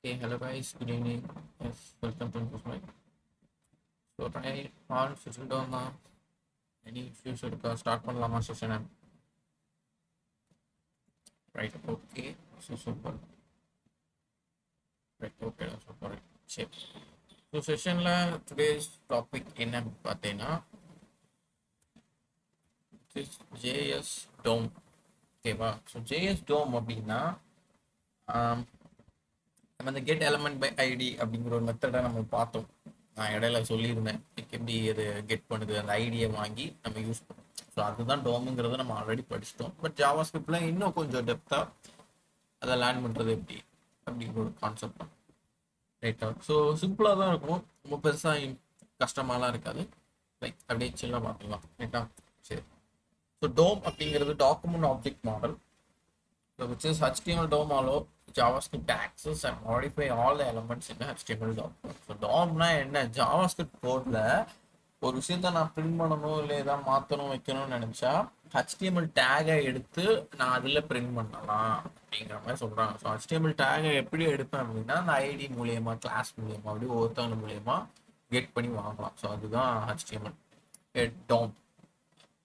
Okay, hello guys, good evening. Yes, welcome to Kusmai. So today all session down now. Any issues start பண்ணலாமா session? Right, okay. So super. Right, okay, super. சரி. So sessionல today's topic என்ன பார்த்தீங்கன்னா JS DOM. ஓகேவா? So JS DOM அப்படின்னா நம்ம இந்த get element by ID அப்படிங்கிற ஒரு மெத்தடை நம்ம பார்த்தோம். நான் இடையில சொல்லியிருந்தேன் எப்படி அது கெட் பண்ணுது, அந்த ஐடியை வாங்கி நம்ம யூஸ் பண்ணுவோம். ஸோ அதுதான் டோமுங்கிறத நம்ம ஆல்ரெடி படிச்சிட்டோம். பட் ஜாவா ஸ்கிரிப்ட்ல இன்னும் கொஞ்சம் டெப்த்தாக அதை லேர்ன் பண்ணுறது எப்படி அப்படிங்கிற ஒரு கான்செப்ட் தான். ரைட்டா? ஸோ சிம்பிளாக தான் இருக்கும், ரொம்ப பெருசாக கஷ்டமாலாம் இருக்காது. லைக் அப்படியே சில்லாக பார்த்துக்கலாம். ரைட்டா? சரி. ஸோ டோம் அப்படிங்கிறது document object model. So which is HTML DOM allow JavaScript to access and modify all the elements in the HTML document. So DOMனா என்ன? JavaScript கோட்ல ஒரு விஷயத்த நான் பிரிண்ட் பண்ணணும் இல்லை ஏதாவது மாற்றணும் வைக்கணும்னு நினச்சா HTML டேகை எடுத்து நான் அதில் பிரிண்ட் பண்ணலாம் அப்படிங்கிற மாதிரி சொல்கிறாங்க. ஸோ HTML டேகை எப்படி எடுப்பேன் அப்படின்னா அந்த ஐடி மூலியமா, கிளாஸ் மூலியமா, அப்படி ஒருத்தவங்க மூலியமா கெட் பண்ணி வாங்கலாம். ஸோ அதுதான் HTML DOM.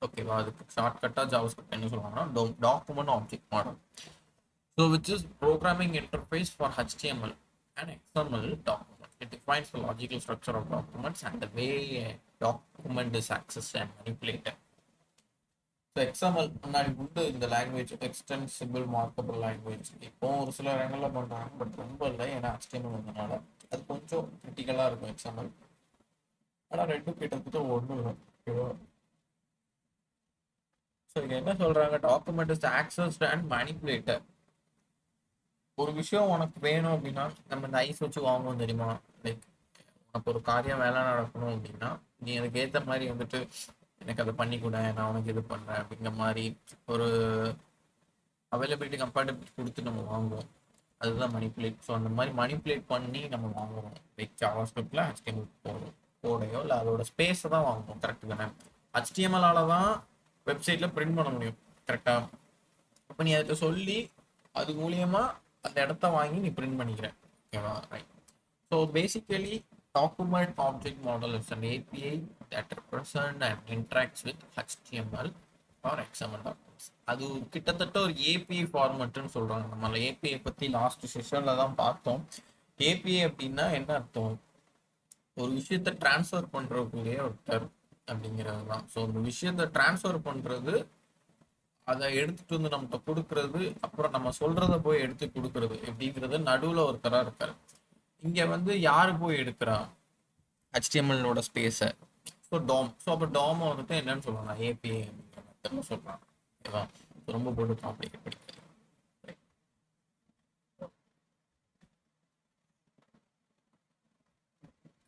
ஓகேவா? அதுக்கு ஷார்ட்கட்டாக ஜாவாஸ்கிரிப்ட் என்ன சொல்லுவாங்கன்னா document object model. So which is programming interface for HTML and XML document. It defines the logical structure of documents and the way a document is accessed and manipulated. So XML முன்னாடி உண்டு இந்த language, extensible மார்க்கபிள் language. இப்போ ஒரு சில இடங்கள்ல பண்ணுறாங்க, but ரொம்ப இல்லை. ஏன்னா HTML வந்தனால அது கொஞ்சம் கிரிட்டிக்கலாக இருக்கும் XML. ஆனால் ரெண்டும் கிட்டத்தட்ட ஒன்று வரும். ஓகேவா? ஸோ இங்கே என்ன சொல்கிறாங்க? Document is accessed and manipulated. ஒரு விஷயம் உனக்கு வேணும் அப்படின்னா நம்ம இந்த ஐஸ் வச்சு வாங்குவோம் தெரியுமா? லைக் உனக்கு ஒரு காரியம் வேலை நடக்கணும் அப்படின்னா நீ எனக்கு ஏற்ற மாதிரி வந்துட்டு எனக்கு அதை பண்ணி கூட, நான் உனக்கு இது பண்ணுறேன் அப்படிங்கிற மாதிரி ஒரு அவைலபிலிட்டி கம்பேட்டபிலிட்டி கொடுத்து நம்ம வாங்குவோம். அதுதான் மணிப்புலேட். ஸோ அந்த மாதிரி மணிப்புலேட் பண்ணி நம்ம வாங்குவோம். லைக் ஜாவாஸ்கிரிப்ட்ல HTML கோடையோ இல்லை அதோட ஸ்பேஸை தான் வாங்குவோம். கரெக்டு தானே? HTML தான் வெப்சைட்ல பிரிண்ட் பண்ண முடியும். கரெக்டா? அப்போ நீ அதை சொல்லி அது மூலியமா அந்த இடத்த வாங்கி நீ பிரிண்ட் பண்ணிக்கிற. ஓகேவா? Right. So basically document object model is an API that represent and interacts with HTML or XML documents. அது கிட்டத்தட்ட ஒரு API ஃபார்மேட்னு சொல்றாங்க. நம்மள API பத்தி லாஸ்ட் செஷன்ல தான் பார்த்தோம். API அப்படின்னா என்ன அர்த்தம்? ஒரு விஷயத்தை டிரான்ஸ்ஃபர் பண்றதுக்குள்ளேயே ஒருத்தர் அப்படிங்கிறது தான். ஸோ ஒரு விஷயத்தை டிரான்ஸ்ஃபர் பண்றது, அதை எடுத்துட்டு வந்து நம்மகிட்ட கொடுக்கறது, அப்புறம் நம்ம சொல்றத போய் எடுத்து கொடுக்கறது எப்படிங்கிறது நடுவில் ஒருத்தரா இருக்காரு. இங்க வந்து யாரு போய் எடுக்கிறா? HTML ஸ்பேஸை. So DOM. ஸோ அப்போ DOM வந்துட்டு என்னன்னு சொல்லலாம்? API அப்படிங்கிற மெத்தட்ல சொல்லலாம். ஓகேவா? ரொம்ப போட்டு காம்ப்ளிகேட் படிக்கிறது.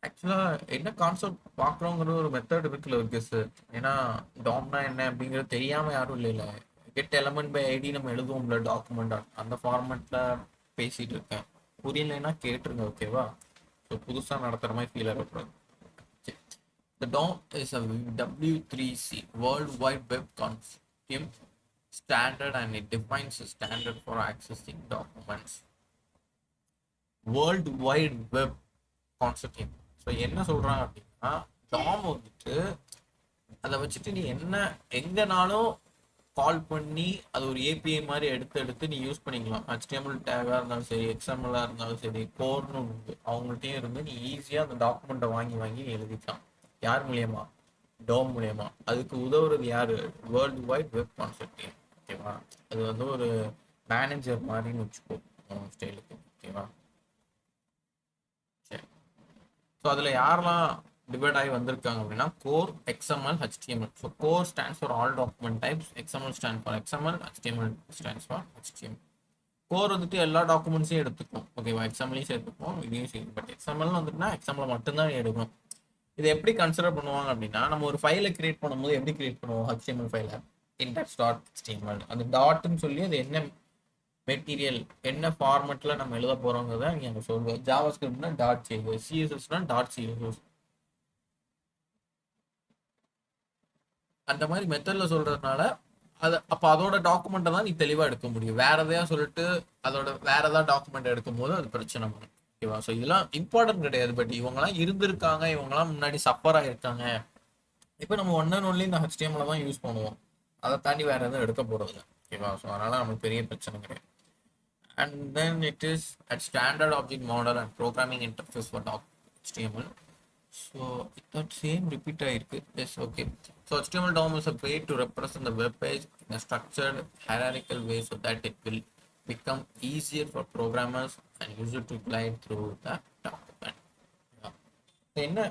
ஆக்சுவலா என்ன கான்செப்ட் பார்க்குறோங்கிற ஒரு மெத்தட் இருக்குல்ல ஒரு கெஸ். ஏன்னா டாம்னா என்ன அப்படிங்கிறது தெரியாம யாரும் இல்லை. கெட் எலமெண்ட் பை ஐடி நம்ம எழுதுவோம்ல டாக்குமெண்ட், அந்த ஃபார்மெட்ல பேசிட்டு இருக்கேன். புரியலைன்னா கேட்டுருங்க. ஓகேவா? ஸோ புதுசாக நடத்துகிற மாதிரி ஃபீல் ஆகக்கூடாது. The DOM is a W3C World Wide Web Consortium standard and it defines a standard for accessing documents. World Wide Web Consortium. So என்ன சொல்றாங்க அப்படின்னா DOM வந்துட்டு அதை வச்சுட்டு நீ என்ன எங்கனாலும் கால் பண்ணி அது ஒரு API மாதிரி எடுத்து எடுத்து நீ யூஸ் பண்ணிக்கலாம். HTML டேகாக இருந்தாலும் சரி, XML இருந்தாலும் சரி, கோர்னு அவங்கள்ட்டையும் இருந்து நீ ஈஸியாக அந்த டாக்குமெண்ட்டை வாங்கி வாங்கி எழுதிக்கலாம். யார் மூலியமா? DOM மூலியமா. அதுக்கு உதவுறது யாரு? World wide web concept. ஓகேவா? அது வந்து ஒரு மேனேஜர் மாதிரின்னு வச்சுக்கோ ஸ்டைலுக்கு. ஓகேவா? சரி. ஸோ அதில் யாரெல்லாம் டிவைட் ஆகி வந்திருக்காங்க அப்படின்னா core, XML, HTML. So core stands for all document types, XML stand for XML, HTML stands for HTML. Core வந்துட்டு எல்லா டாக்குமெண்ட்ஸையும் எடுத்துக்கும். ஓகேவா? XMLையும் சேர்த்துப்போம், இதையும் சேர்த்து. பட் XML வந்துட்டுனா XML மட்டும்தான் எடுக்கும். இதை எப்படி கன்சிடர் பண்ணுவாங்க அப்படின்னா நம்ம ஒரு ஃபைலை கிரியேட் பண்ணும்போது எப்படி கிரியேட் பண்ணுவோம்? HTML ஃபைலை index.html அந்த டாட்னு சொல்லி அது என்ன மெட்டீரியல், என்ன ஃபார்மெட்ல நம்ம எழுத போறோங்கிறத நீங்க அங்க சொல்லுவோம். ஜாவாஸ்கிரிப்ட்னா .js, CSSனா .css. அந்த மாதிரி மெத்தட்ல சொல்றதுனால அது அப்ப அதோட டாக்குமெண்ட்டை தான் நீ தெளிவா எடுக்க முடியும். வேற எதையா சொல்லிட்டு அதோட வேற ஏதாவது டாக்குமெண்ட் எடுக்கும் போது அது பிரச்சனை வரும். ஓகேவா? ஸோ இதெல்லாம் இம்பார்ட்டன்ட் கிடையாது. பட் இவங்கலாம் இருந்திருக்காங்க, இவங்கலாம் முன்னாடி சஃபர் ஆயிருக்காங்க. இப்போ நம்ம ஒன் அண்ட் ஒன்லி இந்த HTML தான் யூஸ் பண்ணுவோம். அதை தாண்டி வேற எதுவும் எடுக்க போறதில்ல. ஓகேவா? ஸோ அதனால நமக்கு பெரிய பிரச்சனை கிடையாது. And then it is a standard object model and programming interface for HTML. So that same repeat ஆயிருக்கு. Yes, okay. So HTML DOM is a way to represent the web page in a structured hierarchical way so that it will become easier for programmers and users to glide through the document. என்ன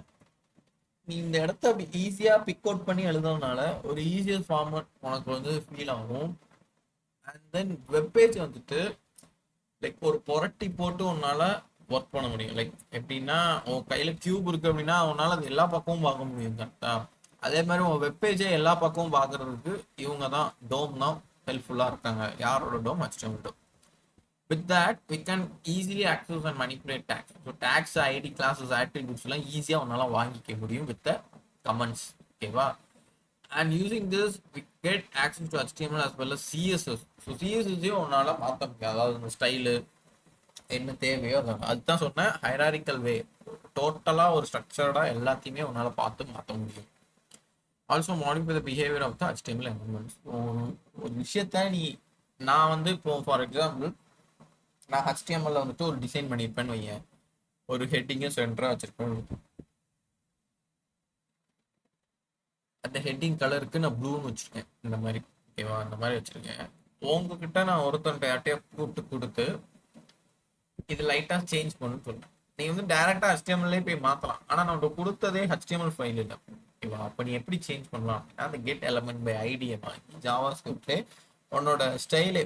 நீ இந்த இடத்த அப்படி ஈஸியா big out பண்ணி எழுதுறதுனால ஒரு easier format உனக்கு வந்து ஃபீல் ஆகும். அண்ட் தென் வெப்பேஜ் வந்துட்டு லைக் ஒரு புரட்டி போட்டு உன்னால ஒர்க் பண்ண முடியும். லைக் எப்படின்னா உன் கையில கியூப் இருக்கு அப்படின்னா உன்னால அது எல்லா பக்கமும் பார்க்க முடியும் கரெக்டா. அதே மாதிரி உன் வெப்பேஜை எல்லா பக்கமும் பார்க்கறதுக்கு இவங்க தான் டோம் தான் ஹெல்ப்ஃபுல்லா இருக்காங்க. யாரோட டோம்? HTML dome. With that, we can easily access and manipulate tags. So tags, ID, classes, attributes எல்லாம் ஈஸியா உன்னால வாங்கிக்க முடியும் with the comments. ஓகேவா? And using this, we get access to HTML as well as CSS. So CSS உன்னால மாற்ற முடியும். அதாவது இந்த ஸ்டைலு என்ன தேவையோ அதுதான் சொன்னேன். ஹைராரிக்கல் வே, டோட்டலா ஒரு ஸ்ட்ரக்சர்டா எல்லாத்தையுமே உன்னால பார்த்து மாற்ற முடியும். Also modify the behaviour of the HTML elements. ஒரு விஷயத்த நான் வந்து இப்போ ஃபார் எக்ஸாம்பிள் நான் HTML வந்துட்டு ஒரு டிசைன் பண்ணியிருப்பேன்னு வையேன். ஒரு ஹெட்டிங்கும் சென்டரா வச்சிருப்பேன். அந்த ஹெட்டிங் கலருக்கு நான் ப்ளூன்னு வச்சிருக்கேன். இந்த மாதிரி ஓகேவா? அந்த மாதிரி வச்சிருக்கேன். உங்ககிட்ட நான் ஒருத்தன்ட்ட யார்ட்டையா கூப்பிட்டு கொடுத்து இது லைட்டா சேஞ்ச் பண்ணுன்னு சொல்றேன். நீ வந்து டைரக்டா HTML போய் மாத்தலாம். ஆனா நம்ம கொடுத்ததே HTML ஃபைல் இல்லை. ஓகேவா? அப்ப நீ எப்படி சேஞ்ச் பண்ணலாம் அப்படின்னா அந்த கெட் எலமெண்ட் பை ஐடியை வாங்கி ஜாவா ஸ்கிரிப்ட்ல உன்னோட ஸ்டைலே,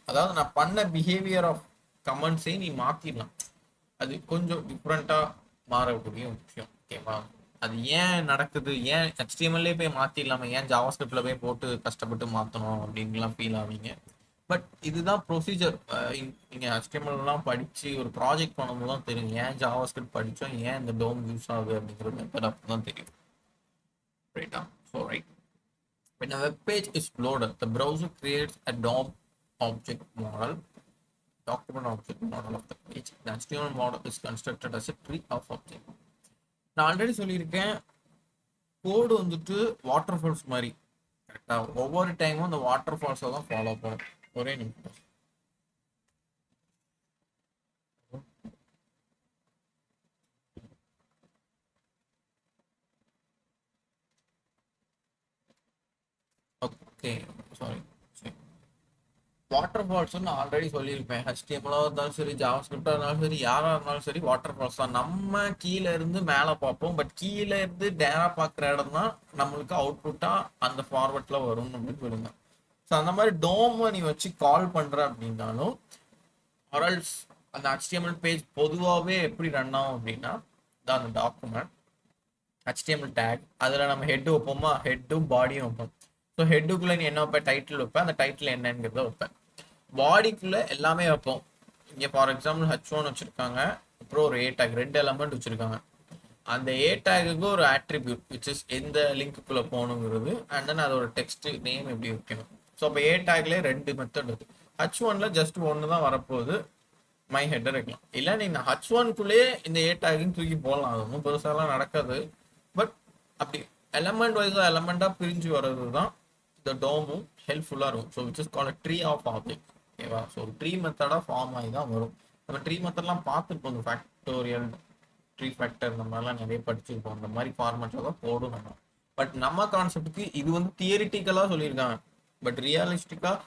அதாவது நான் பண்ண பிஹேவியர் ஆஃப் கமெண்ட்ஸையும் நீ மாத்திடலாம். அது கொஞ்சம் டிஃப்ரெண்டா மாறக்கூடிய விஷயம். ஓகேவா? அது ஏன் நடக்குது, ஏன் HTML போய் மாத்திடலாமா, ஏன் ஜாவா ஸ்கிரிப்ட்ல போய் போட்டு கஷ்டப்பட்டு மாத்தணும் அப்படின்லாம் ஃபீல் ஆவீங்க. பட் இதுதான் ப்ரொசீஜர். நீங்க HTML எல்லாம் படிச்சு ஒரு ப்ராஜெக்ட் பண்ணும்போது தான் தெரியும் ஏன் ஜாவா ஸ்கிரிப்ட் படிச்சோம், ஏன் இந்த டோம் யூஸ் ஆகுது அப்படிங்கிற மெத்தட் அப்பதான் தெரியும். ரைட்டா? So right, when a web page is loaded, the browser creates a DOM object model, document object model of the page. The HTML model is constructed as a tree of object. நான் already சொல்லியிருக்கேன், கோடு வந்துட்டு water falls மாதிரி. கரெக்டா? ஒவ்வொரு டைமும் அந்த water ஃபால்ஸை தான் follow பண்ணும். ஒரே நிமிஷம். Okay, sorry. வாட்டர் ஃபால்ஸ் நான் ஆல்ரெடி சொல்லியிருப்பேன். HTML இருந்தாலும் சரி, ஜாவா ஸ்கிரிப்டா இருந்தாலும் சரி, யாரா இருந்தாலும் சரி, வாட்டர் ஃபால்ஸ் தான். நம்ம கீழே இருந்து மேலே பார்ப்போம். பட் கீழே இருந்து டேரா பார்க்குற இடம் தான் நம்மளுக்கு அவுட்புட்டா அந்த ஃபார்வர்ட்ல வரும் அப்படின்னு சொல்லுங்க. ஸோ அந்த மாதிரி டோமை நீ வச்சு கால் பண்ற அப்படின்னாலும் ஆர்எல்ஸ் அந்த HTML பேஜ் பொதுவாகவே எப்படி ரன் ஆகும் அப்படின்னா தான் அந்த டாக்குமெண்ட் HTML டேக், அதில் நம்ம ஹெட் வைப்போமா, ஹெட்டும் பாடியும் வைப்போம். ஸோ ஹெட்டுக்குள்ளே நீ என்ன வைப்பேன், டைட்டில் வைப்பேன். அந்த டைட்டில் என்னங்கிறத வைப்பேன். பாடிக்குள்ளே எல்லாமே வைப்போம். இங்கே ஃபார் எக்ஸாம்பிள் H1 வச்சுருக்காங்க, அப்புறம் ஒரு A டேக், 2 எலமெண்ட் வச்சுருக்காங்க. அந்த A டேகுக்கு ஒரு ஆட்ரிபியூட் விச் இஸ் எந்த லிங்க்குள்ளே போகணுங்கிறது, அண்ட் தென் அதோட டெக்ஸ்ட் நேம் எப்படி வைக்கணும். ஸோ அப்போ A டேக்லேயே 2 மெத்தட் இருக்குது. H1ல ஜஸ்ட் ஒன்று தான் வரப்போகுது, மை ஹெட்டர் வைக்கலாம். இல்லை நீங்கள் H1க்குள்ளேயே இந்த A டேக்குன்னு தூக்கி போடலாம். அது ஒன்றும் பெருசாலாம் நடக்காது. பட் அப்படி எலமெண்ட் வைஸாக எலமெண்ட்டாக பிரிஞ்சு வர்றது தான் இந்த டோமும் ஹெல்ப்ஃபுல்லாக இருக்கும். So which is call tree of object. ஓகேவா? ஸோ ட்ரீ மெத்தடாக ஃபார்ம் ஆகி தான் வரும். நம்ம ட்ரீ மெத்தட்லாம் பார்த்துருப்போம். இந்த ஃபேக்டோரியல், ட்ரீ ஃபேக்டர், இந்த மாதிரிலாம் நிறைய படிச்சிருப்போம். இந்த மாதிரி ஃபார்மேட்டில் தான் போடும் நம்ம. பட் நம்ம கான்செப்டுக்கு இது வந்து தியரிட்டிக்கலாக சொல்லியிருக்காங்க. பட் ரியலிஸ்டிக்காக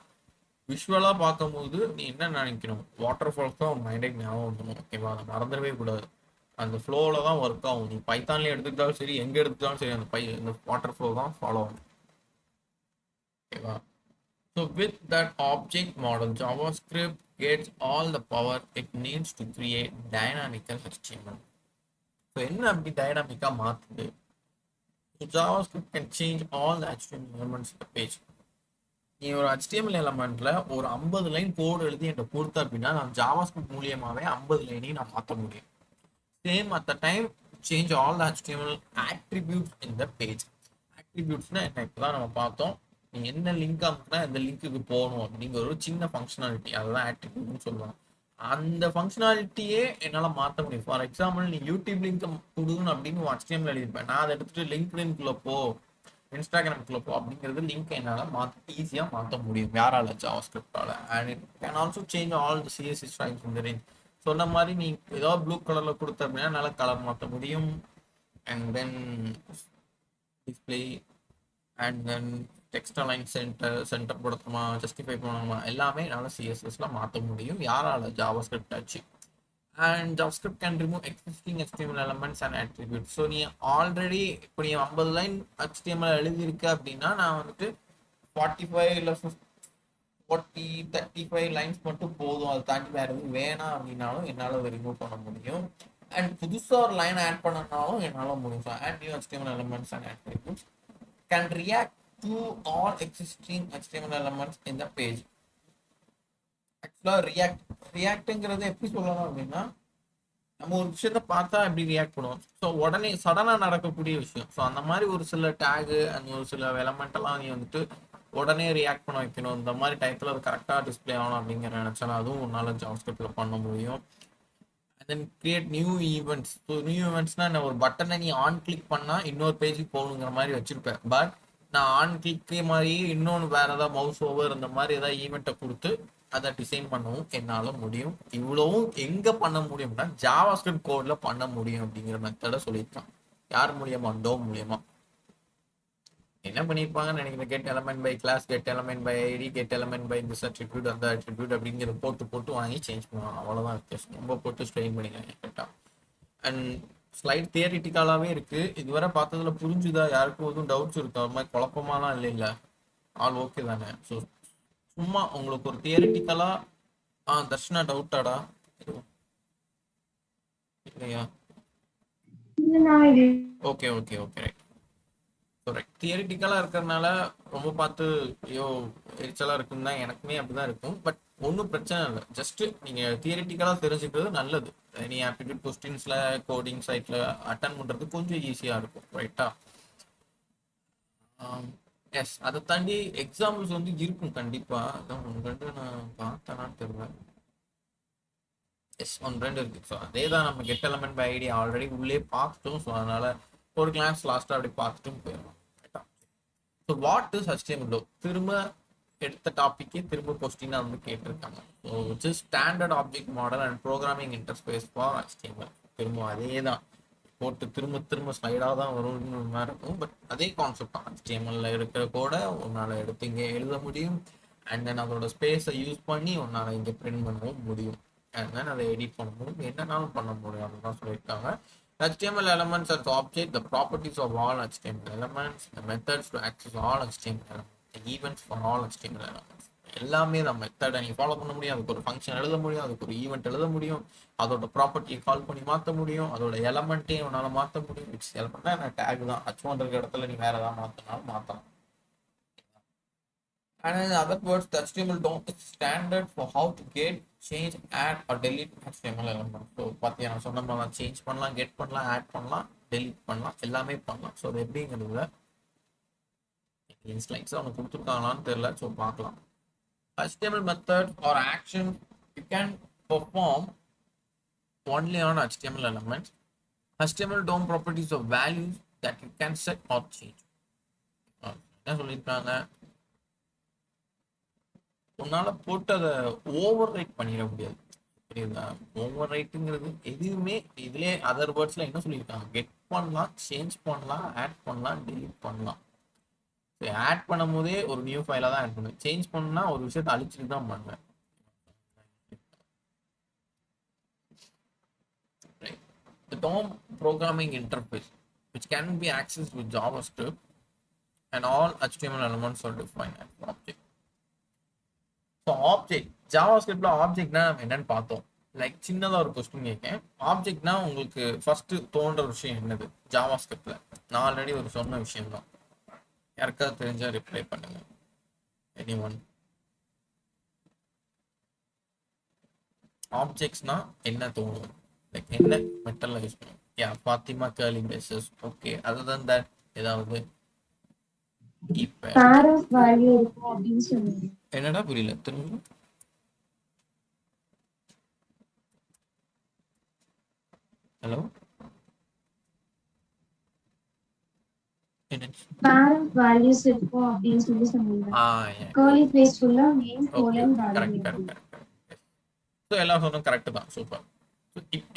விஷுவலாக பார்க்கும்போது நீ என்ன நினைக்கணும், வாட்டர் ஃபால்ஸ் தான் மைண்டுக்கு ஞாபகம் இருக்கணும். ஓகேவா? அதை மறந்துடவே கூடாது. அந்த ஃப்ளோவில் தான் ஒர்க் ஆகும். நீ பைத்தான்லேயே எடுத்துக்கிட்டாலும் சரி, எங்கே எடுத்துக்கிட்டாலும் சரி, அந்த வாட்டர் ஃப்ளோ தான் ஃபாலோ ஆகும். ஓகேவா? So with that object model, JavaScript gets all the power it needs to create dynamical HTML. So என்ன அப்படி டைனாமிக்காக மாற்றுது? JavaScript can change all the HTML elements of the page. நீ ஒரு HTML எலமெண்ட்ல ஒரு 50 line கோடு எழுதி என்கிட்ட கொடுத்த அப்படின்னா நான் JavaScript மூலியமாகவே 50 லைனையும் நான் மாற்ற முடியும். Same at the time, change all the HTML attributes in the page. Attributesனா என்ன? இப்போதான் நம்ம பார்த்தோம். நீ என்ன லிங்க் அமுக்குனா இந்த லிங்க்குக்கு போகணும் அப்படிங்கிற ஒரு சின்ன ஃபங்க்ஷனாலிட்டி, அதுதான் ஆட்ரிபியூட்னு சொல்லுவாங்க. அந்த ஃபங்க்ஷனாலிட்டியே என்னால் மாற்ற முடியும். ஃபார் எக்ஸாம்பிள் நீ யூடியூப் லிங்க் கொடுன்னு அப்படின்னு HTML எழுதியிருப்பேன். நான் அதை எடுத்துட்டு லிங்க்டின்குள்ள போ, இன்ஸ்டாகிராம்குள்ள போ அப்படிங்கிறது லிங்க் என்னால் ஈஸியாக மாற்ற முடியும் யாரால? ஜாவாஸ்கிரிப்டால. And it can also change all the CSS styles இந்த ரேஞ்ச். சொன்ன மாதிரி நீ ஏதாவது ப்ளூ கலரில் கொடுத்த அப்படின்னா என்னால் கலர் மாற்ற முடியும். And then display and then text align centre கொடுத்தோமா, ஜஸ்டிஃபை பண்ணணுமா, எல்லாமே என்னால் சிஎஸ்எஸ்ல மாற்ற முடியும் யாரால? ஜாவாஸ்கிரிப்ட் ஆச்சு. And JavaScript can remove existing HTML elements and attributes. So நீ ஆல்ரெடி இப்போ நீ 50 லைன் HTML எழுதியிருக்க அப்படின்னா நான் வந்துட்டு 45 இல்லை 40 35 லைன்ஸ் மட்டும் போதும், அதை தாண்டி வேறு எதுவும் வேணாம் அப்படின்னாலும் என்னால் அதை ரிமூவ் பண்ண முடியும். அண்ட் புதுசாக ஒரு லைன் ஆட் பண்ணனாலும் என்னால் முடியும். So add new HTML elements and attributes can react to all existing HTML elements in the page. ஆக்சுவலாக ரியாக்ட்ங்கிறது எப்படி சொல்லலாம் அப்படின்னா, நம்ம ஒரு விஷயத்த பார்த்தா எப்படி ரியாக்ட் பண்ணுவோம். ஸோ உடனே சடனாக நடக்கக்கூடிய விஷயம். ஸோ அந்த மாதிரி ஒரு சில டேகு அந்த ஒரு சில எலமெண்ட்டெல்லாம் நீ வந்துட்டு உடனே ரியாக்ட் பண்ண வைக்கணும். இந்த மாதிரி டைத்தில் அது கரெக்டாக டிஸ்பிளே ஆகணும் அப்படிங்கிற நினச்சாலும் அதுவும் உன்னால் ஜாவாஸ்கிரிப்டில் பண்ண முடியும். And then create new events. So new ஈவெண்ட்ஸ்னால் என்ன, ஒரு பட்டனை நீ ஆன் கிளிக் பண்ணால் இன்னொரு பேஜுக்கு போகணுங்கிற மாதிரி வச்சுருப்பேன். பட் நான் ஆன் கிளிக்கு மாதிரியே இன்னொன்று வேறு ஏதாவது மவுஸ் ஓவர் இந்த மாதிரி ஏதாவது ஈவெண்ட்டை கொடுத்து அதை டிசைன் பண்ணவும் என்னால் முடியும். இவ்வளவும் எங்கே பண்ண முடியும்னா ஜாவாஸ்கிரிப்ட் கோடில் பண்ண முடியும் அப்படிங்கிற மெத்தடை சொல்லியிருக்கான். யார் மூலியமா? டோம் மூலியமா. என்ன பண்ணியிருப்பாங்கன்னு நினைக்கிறேன், get element by class, get element by ID, get element by this attribute அந்த அட்ரிபியூட் அப்படிங்கிற போட்டு வாங்கி சேஞ்ச் பண்ணுவாங்க. அவ்வளோதான் வித்தியாசம். ரொம்ப போட்டு ஸ்ட்ரெயின் பண்ணிக்கலாம் கேட்டால். அண்ட் ஸ்லைட் தியரிட்டிக்கலாகவே இருக்குது. இதுவரை பார்த்ததுல புரிஞ்சுதா? யாருக்கும் எதுவும் டவுட்ஸ் இருக்கா? அது மாதிரி குழப்பமாலாம் இல்லை ஆல் ஓகே தானே? ஸோ சும்மா உங்களுக்கு ஒரு தியரிட்டிக்கலாக தர்ஷனா டவுட்டாடா இல்லையா? Okay okay okay right. தியரிட்டிக்கலாக இருக்கிறதுனால ரொம்ப பார்த்து ஐயோ எரிச்சலாக இருக்குன்னு தான் எனக்குமே அப்படிதான் இருக்கும். பட் ஒன்றும் பிரச்சனை இல்லை. ஜஸ்ட் நீங்கள் தியரிட்டிக்கலாக தெரிஞ்சுக்கிறது நல்லது. நீ ஆப்டிடியூட் கொஸ்டின்ஸில் கோடிங் சைட்டில் அட்டன் பண்ணுறது கொஞ்சம் ஈஸியாக இருக்கும். ரைட்டா? எஸ். அதை தாண்டி எக்ஸாம்பிள்ஸ் வந்து இருக்கும் கண்டிப்பாக. அதான் 1-2 நான் பார்த்தேனான்னு தெரியல. எஸ் 1-2 இருக்குது. ஸோ அதே தான் நம்ம get element by ID already உள்ளே பார்த்துட்டோம். ஸோ அதனால் ஒரு கிளாஸ் லாஸ்ட்டாக அப்படி பார்த்துட்டும் போயிடலாம். So what is HTML? திரும்ப எடுத்த டாப்பிக்கே திரும்ப கொஸ்டினாக வந்து கேட்டிருக்காங்க. So which is standard object model and programming interface for HTML. திரும்ப அதே தான் போட்டு திரும்ப ஸ்லைடாக தான் வரும்னு மாதிரி இருக்கும். பட் அதே கான்செப்ட் தான். HTML இருக்கிற கூட உன்னால் எடுத்து இங்கே எழுத முடியும். அண்ட் தென் அதோட ஸ்பேஸை யூஸ் பண்ணி உன்னால் இங்கே பிரிண்ட் பண்ணவும் முடியும். அண்ட் தென் அதை எடிட் பண்ண முடியும், என்னன்னாலும் பண்ண முடியும் அப்படின்னு சொல்லியிருக்காங்க. HTML elements as object, the properties of all HTML elements, the methods to access all HTML elements, the events for all HTML elements. எல்லாமே தான் மெத்தடை நீ ஃபாலோ பண்ண முடியும். அதுக்கு ஒரு ஃபங்க்ஷன் எழுத முடியும், அதுக்கு ஒரு ஈவெண்ட் எழுத முடியும், அதோட ப்ராப்பர்ட்டியை கால் பண்ணி மாற்ற முடியும், அதோட எலமெண்ட்டையும் உன்னால் மாற்ற முடியும். விச் எலமெண்ட்னா என்ன டேக் தான். H1 இருக்கிற இடத்துல நீ வேற ஏதாவது மாற்றினாலும் மாற்றலாம். And in other words, the HTML DOM is standard for how to get, change, add or delete HTML element. So பார்த்தியா நான் சொன்ன மாதிரி சேஞ்ச் பண்ணலாம், கெட் பண்ணலாம், ஆட் பண்ணலாம், டெலீட் பண்ணலாம், எல்லாமே பண்ணலாம். ஸோ அது எப்படிங்கிறதுல ஸ்லைட்ஸ் அவங்க கொடுத்துருக்காங்களான்னு தெரியல. ஸோ பார்க்கலாம். HTML method or action you can perform only on HTML elements. HTML DOM properties of values that you can set or change. என்ன சொல்லியிருக்காங்க, உன்னால போட்டு அதை ஓவர் ரைட் பண்ணிட முடியாது. புரியுதா? ஓவர் ரைட்டுங்கிறது எதுவுமே இதுலேயே அதர் வேர்ட்ஸ்ல என்ன சொல்லியிருக்காங்க, கெட் பண்ணலாம், சேஞ்ச் பண்ணலாம், ஆட் பண்ணலாம், டெலீட் பண்ணலாம். ஆட் பண்ணும் போதே ஒரு நியூ ஃபைலாக தான் ஆட் பண்ணுவேன். சேஞ்ச் பண்ணா ஒரு விஷயத்தை அழிச்சுட்டு தான் பண்ணுவேன். The DOM programming interface, which can be accessed with JavaScript, and all HTML elements are defined as object. So object, ஜாவாஸ்கிரிப்ட்ல ஆப்ஜெக்ட்னா நம்ம என்னன்னு பார்த்தோம். லைக் சின்னதாக ஒரு கொஸ்டின் கேட்கேன், ஆப்ஜெக்ட்னா உங்களுக்கு ஃபர்ஸ்ட் தோன்ற விஷயம் என்னது ஜாவாஸ்கிரிப்ட்ல? நான் ஆல்ரெடி ஒரு சொன்ன விஷயம் தான். யாருக்காவது தெரிஞ்சா ரிப்ளை பண்ணுங்க. எனிஒன்? ஆப்ஜெக்ட்ஸ்னா என்ன தோணும்? லைக் என்ன மெட்டல்ல யூஸ் பண்ணுவோம்? Yeah Fatima curly braces. Okay, other than that ஏதாவது என்னடா புரியல திரும்ப? ஹலோ, பேரண்ட் வேல்யூஸ் இருக்கும் அப்படின்னு சொன்னீங்க. ஆ கர்லி பிரேஸ் ஃபுல்லா main okay colon okay, value correct எப்படி? Correct correct. ஸோ எல்லாம் சொன்னோம் கரெக்ட் தான், சூப்பர்.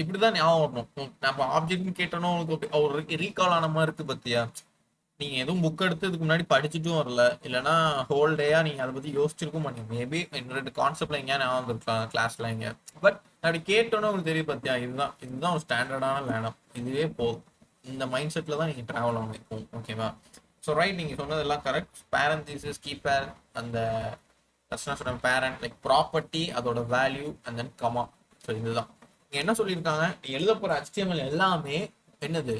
இப்படிதான் ஞாபகம் வரணும். நம்ம ஆப்ஜெக்ட்னு கேட்டோம்னா உங்களுக்கு ஒரு ரீகால் ஆன மாதிரி இருக்கு பத்தியா. நீங்க எதுவும் புக் எடுத்து இதுக்கு முன்னாடி படிச்சுட்டும் வரல, இல்லைன்னா ஹோல் டேயா நீங்க அதை பத்தி யோசிச்சிருக்க மாட்டீங்க. மேபி ரெண்டு கான்செப்ட்ல எங்கேயா ஞாபகம் வந்திருக்கலாம் கிளாஸ்ல எங்க. பட் அப்படி கேட்டோன்னே உங்களுக்கு தெரியும் பத்தியா, இதுதான் ஒரு ஸ்டாண்டர்டான லேனம், இதுவே போதும். இந்த மைண்ட் செட்ல தான் நீங்க டிராவல் ஆகணும் இப்போ. ஓகேவா? ஸோ ரைட், நீங்க சொன்னதெல்லாம் கரெக்ட். பேரண்டிசஸ், கீப்பர், அந்த பேரண்ட் லைக் ப்ராப்பர்ட்டி, அதோட value and then comma. So இதுதான் நீங்க என்ன சொல்லியிருக்காங்க, நீ எழுத போற HTML எல்லாமே என்னது,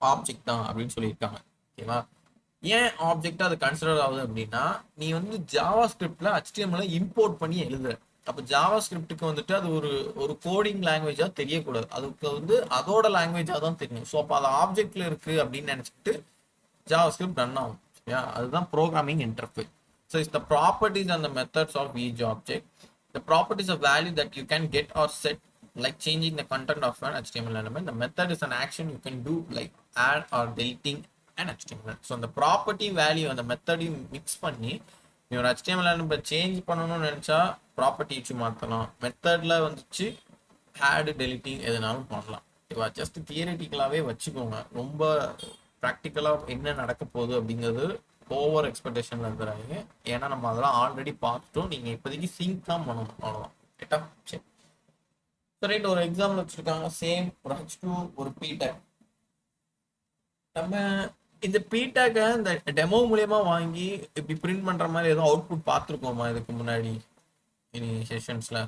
ஆப்ஜெக்ட் தான் அப்படின்னு சொல்லியிருக்காங்க. ஓகேவா? ஏன் ஆப்ஜெக்டா அது கன்சிடர் ஆகுது அப்படின்னா, நீ வந்து ஜாவா ஸ்கிரிப்ட்ல HTML இம்போர்ட் பண்ணி எழுதுற. அப்ப ஜாவா ஸ்கிரிப்டுக்கு வந்துட்டு அது ஒரு ஒரு கோடிங் லாங்குவேஜா தெரியக்கூடாது, அதுக்கு வந்து அதோட லாங்குவேஜா தான் தெரியும். ஸோ அப்போ அது ஆப்ஜெக்ட்ல இருக்கு அப்படின்னு நினைச்சிட்டு ஜாவா ஸ்கிரிப்ட் ரன் ஆகும். சரியா? அதுதான் programming interface. So it's the properties and the methods of each object. The properties of value that you can get or set, like changing the content of an HTML element. The method is an action you can do, like add or deleting an HTML. So the property value and the method you mix பண்ணி நீ ஒரு HTML element change பண்ணணும்னு நினைச்சா property வச்சு மாற்றலாம். மெத்தட்ல வந்துச்சு add deleting எதுனாலும் பண்ணலாம். ஓகேவா? ஜஸ்ட் தியரிட்டிக்கலாகவே வச்சுக்கோங்க. ரொம்ப ப்ராக்டிக்கலாக என்ன நடக்க போகுது அப்படிங்கிறது ஓவர் எக்ஸ்பெக்டேஷன்ல இருக்கிறாங்க. ஏன்னா நம்ம அதெல்லாம் ஆல்ரெடி பார்த்துட்டோம். நீங்கள் இப்போதைக்கு சிங்க் தான் பண்ணணும், அவ்வளோதான். கேட்டா சரி. ரைட், ஒரு எக்ஸாம்பிள் வச்சுருக்காங்க. சேம் ஒரு H2 ஒரு P-tag. நம்ம இந்த P-tag இந்த டெமோ மூலியமா வாங்கி இப்படி பிரிண்ட் பண்ற மாதிரி ஏதோ அவுட்புட் பார்த்துருக்கோமா இதுக்கு முன்னாடி இனி செஷன்ஸ்ல?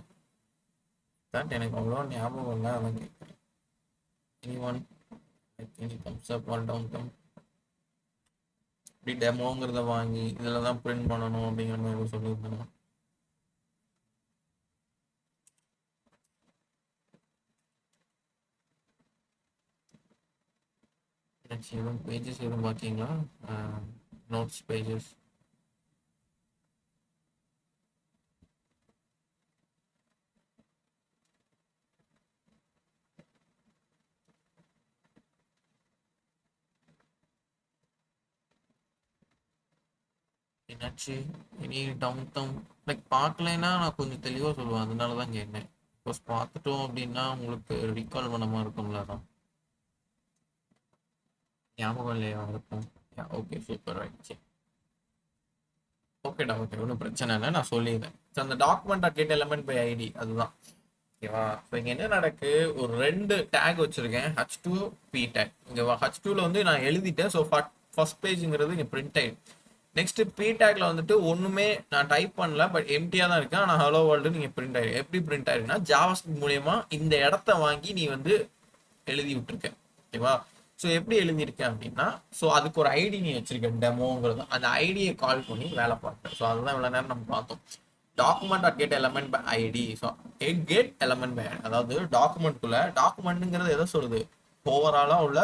தட் எனக்கு அவ்வளோ ஞாபகம் இல்லை, அதான் கேட்குறேன். Any one? Any thumbs up or down come? இப்படி டெமோங்கிறத வாங்கி இதில் தான் பிரிண்ட் பண்ணணும் அப்படிங்கிற மாதிரி சொல்லியிருந்தேன். எதுவும் பேஜஸ் எதுவும் பார்த்தீங்களா? Notes pages. என்னாச்சு இனி டவுன் டவுன்? லைக் பார்க்கலைன்னா நான் கொஞ்சம் தெளிவாக சொல்லுவேன், அதனால தான் கேட்டேன். சப்போஸ் பார்த்துட்டோம் அப்படின்னா உங்களுக்கு ரீகால் பண்ண மாதிரி இருக்கும்ல, தான் ஞாபகம் இல்லையா இருக்கும். Okay super, right. சரி, ஓகேடா, ஓகே, ஒன்றும் பிரச்சனை இல்லை, நான் சொல்லிடுறேன். ஸோ அந்த document at element by ID அதுதான். ஓகேவா? ஸோ இங்கே என்ன நடக்கு, ஒரு ரெண்டு டேக் வச்சிருக்கேன், H2 P டேக். இங்கே H2ல வந்து நான் எழுதிட்டேன். ஸோ ஃபர்ஸ்ட் பேஜுங்கிறது இங்கே பிரிண்ட் ஆயிடும். நெக்ஸ்ட் P டேக்ல வந்துட்டு ஒண்ணுமே நான் டைப் பண்ணல, பட் எம்டியா தான் இருக்கு. ஆனால் ஹலோ வேர்ல்டு நீங்க பிரிண்ட் ஆயிடும். எப்படி பிரிண்ட் ஆயிருக்குன்னா, ஜாவாஸ்கிரிப்ட் மூலியமா இந்த இடத்த வாங்கி நீ வந்து எழுதி விட்டுருக்க. ஓகேவா? ஸோ எப்படி எழுதியிருக்கேன் அப்படின்னா, ஸோ அதுக்கு ஒரு ஐடி நீ வச்சிருக்க, டெமோங்கிறது. அந்த ஐடியை கால் பண்ணி வேலை பார்ப்பேன். ஸோ அதுதான் இவ்வளோ நேரம் நம்ம பார்த்தோம். Document at get element by ID. So get element by ID, அதாவது டாக்குமெண்ட்குள்ள, டாக்குமெண்ட்ங்கிறது எதை சொல்லுது, ஓவராலா உள்ள